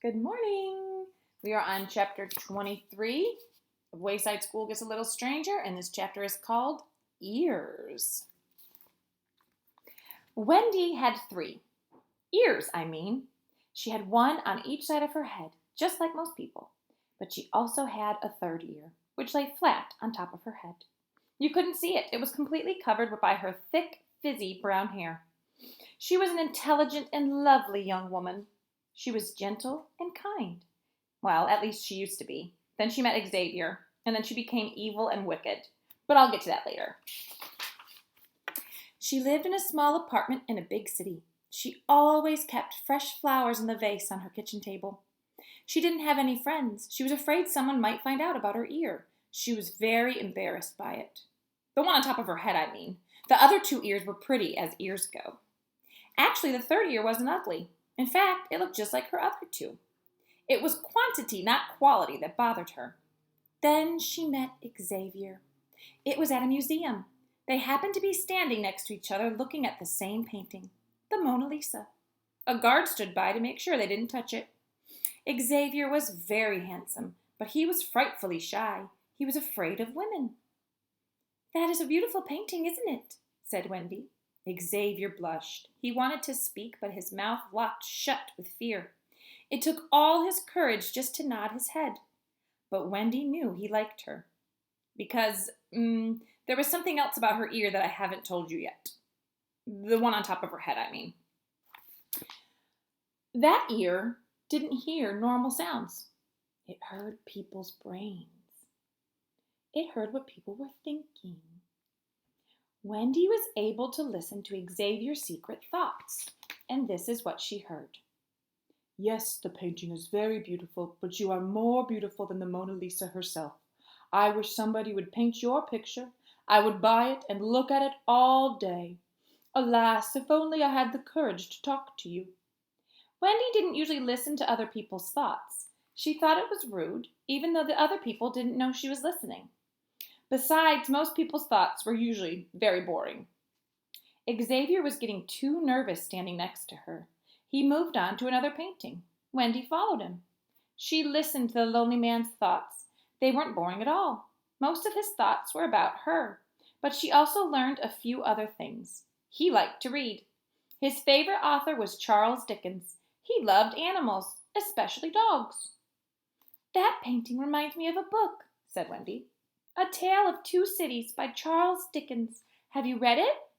Good morning. We are on chapter 23 of Wayside School Gets a Little Stranger, and this chapter is called Ears. Wendy had 3. Ears, I mean. She had one on each side of her head, just like most people. But she also had a third ear, which lay flat on top of her head. You couldn't see it. It was completely covered by her thick, frizzy brown hair. She was an intelligent and lovely young woman. She was gentle and kind. Well, at least she used to be. Then she met Xavier, and then she became evil and wicked. But I'll get to that later. She lived in a small apartment in a big city. She always kept fresh flowers in the vase on her kitchen table. She didn't have any friends. She was afraid someone might find out about her ear. She was very embarrassed by it. The one on top of her head, I mean. The other 2 ears were pretty as ears go. Actually, the third ear wasn't ugly. In fact, it looked just like her other 2. It was quantity, not quality, that bothered her. Then she met Xavier. It was at a museum. They happened to be standing next to each other looking at the same painting, the Mona Lisa. A guard stood by to make sure they didn't touch it. Xavier was very handsome, but he was frightfully shy. He was afraid of women. "That is a beautiful painting, isn't it?" said Wendy. Xavier blushed. He wanted to speak, but his mouth locked shut with fear. It took all his courage just to nod his head. But Wendy knew he liked her. Because there was something else about her ear that I haven't told you yet. The one on top of her head, I mean. That ear didn't hear normal sounds. It heard people's brains. It heard what people were thinking. Wendy was able to listen to Xavier's secret thoughts, and this is what she heard. "Yes, the painting is very beautiful, but you are more beautiful than the Mona Lisa herself. I wish somebody would paint your picture. I would buy it and look at it all day. Alas, if only I had the courage to talk to you." Wendy didn't usually listen to other people's thoughts. She thought it was rude, even though the other people didn't know she was listening. Besides, most people's thoughts were usually very boring. Xavier was getting too nervous standing next to her. He moved on to another painting. Wendy followed him. She listened to the lonely man's thoughts. They weren't boring at all. Most of his thoughts were about her, but she also learned a few other things. He liked to read. His favorite author was Charles Dickens. He loved animals, especially dogs. "That painting reminds me of a book," said Wendy. "A Tale of Two Cities" by Charles Dickens. Have you read it?"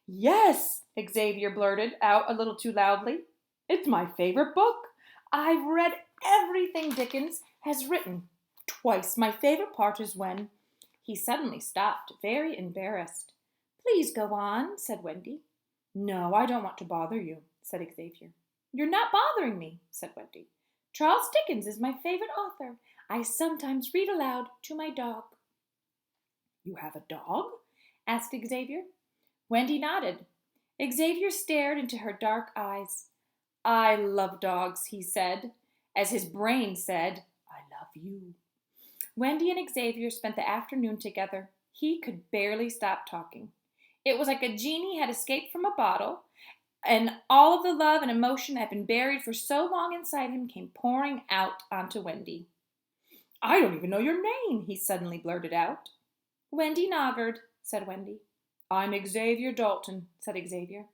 "Yes," Xavier blurted out a little too loudly. "It's my favorite book. I've read everything Dickens has written. Twice. My favorite part is when—" He suddenly stopped, very embarrassed. "Please go on," said Wendy. "No, I don't want to bother you," said Xavier. "You're not bothering me," said Wendy. "Charles Dickens is my favorite author. I sometimes read aloud to my dog." "You have a dog?" asked Xavier. Wendy nodded. Xavier stared into her dark eyes. "I love dogs," he said, as his brain said, "I love you." Wendy and Xavier spent the afternoon together. He could barely stop talking. It was like a genie had escaped from a bottle, and all of the love and emotion that had been buried for so long inside him came pouring out onto Wendy. "I don't even know your name," he suddenly blurted out. "Wendy Noggard," said Wendy. "I'm Xavier Dalton," said Xavier.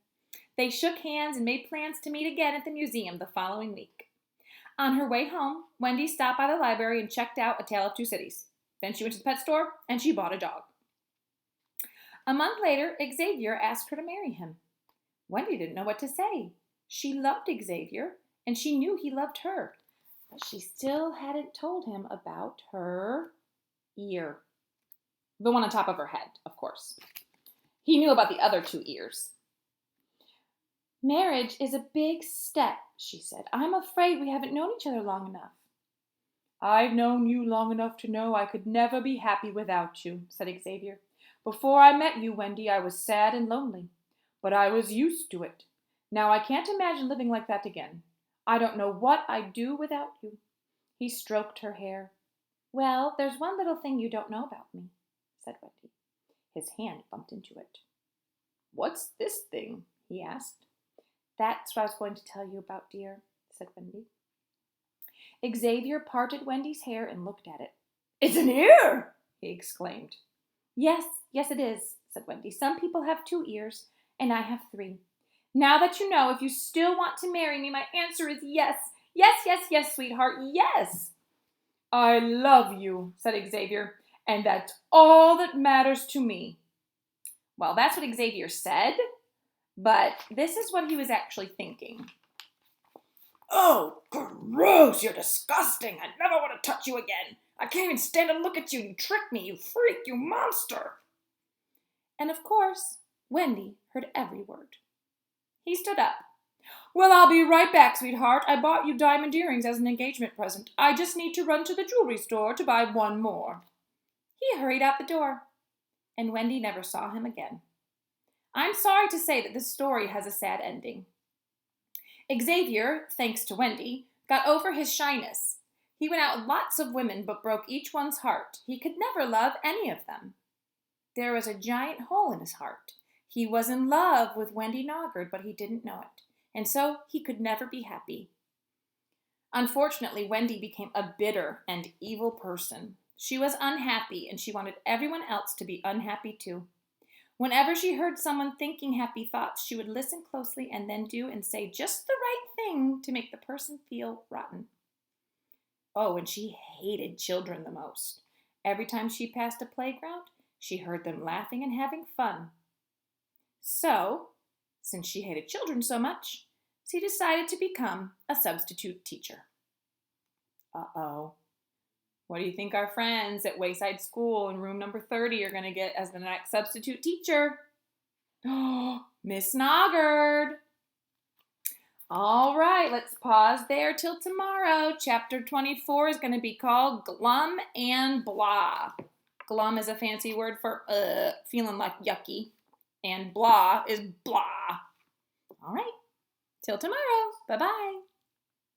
They shook hands and made plans to meet again at the museum the following week. On her way home, Wendy stopped by the library and checked out A Tale of Two Cities. Then she went to the pet store and she bought a dog. A month later, Xavier asked her to marry him. Wendy didn't know what to say. She loved Xavier, and she knew he loved her, but she still hadn't told him about her ear. The one on top of her head, of course. He knew about the other 2 ears. "Marriage is a big step," she said. "I'm afraid we haven't known each other long enough." "I've known you long enough to know I could never be happy without you," said Xavier. "Before I met you, Wendy, I was sad and lonely, but I was used to it. Now I can't imagine living like that again. I don't know what I'd do without you." He stroked her hair. "Well, there's one little thing you don't know about me," said Wendy. His hand bumped into it. "What's this thing?" he asked. "That's what I was going to tell you about, dear," said Wendy. Xavier parted Wendy's hair and looked at it. "It's an ear!" he exclaimed. "Yes, yes it is," said Wendy. "Some people have 2 ears, and I have 3. Now that you know, if you still want to marry me, my answer is yes. Yes, yes, yes, sweetheart, yes." "I love you," said Xavier, "and that's all that matters to me." Well, that's what Xavier said, but this is what he was actually thinking. "Oh, gross, you're disgusting. I never want to touch you again. I can't even stand to look at you. You tricked me, you freak, you monster." And of course, Wendy heard every word. He stood up. "Well, I'll be right back, sweetheart. I bought you diamond earrings as an engagement present. I just need to run to the jewelry store to buy one more." He hurried out the door, and Wendy never saw him again. I'm sorry to say that this story has a sad ending. Xavier, thanks to Wendy, got over his shyness. He went out with lots of women but broke each one's heart. He could never love any of them. There was a giant hole in his heart. He was in love with Wendy Noggard, but he didn't know it, and so he could never be happy. Unfortunately, Wendy became a bitter and evil person. She was unhappy, and she wanted everyone else to be unhappy too. Whenever she heard someone thinking happy thoughts, she would listen closely and then do and say just the right thing to make the person feel rotten. Oh, and she hated children the most. Every time she passed a playground, she heard them laughing and having fun. So, since she hated children so much, she decided to become a substitute teacher. Uh-oh. What do you think our friends at Wayside School in room number 30 are going to get as the next substitute teacher? Oh, Miss Noggard. All right, let's pause there till tomorrow. Chapter 24 is going to be called Glum and Blah. Glum is a fancy word for feeling like yucky, and blah is blah. All right, till tomorrow. Bye-bye.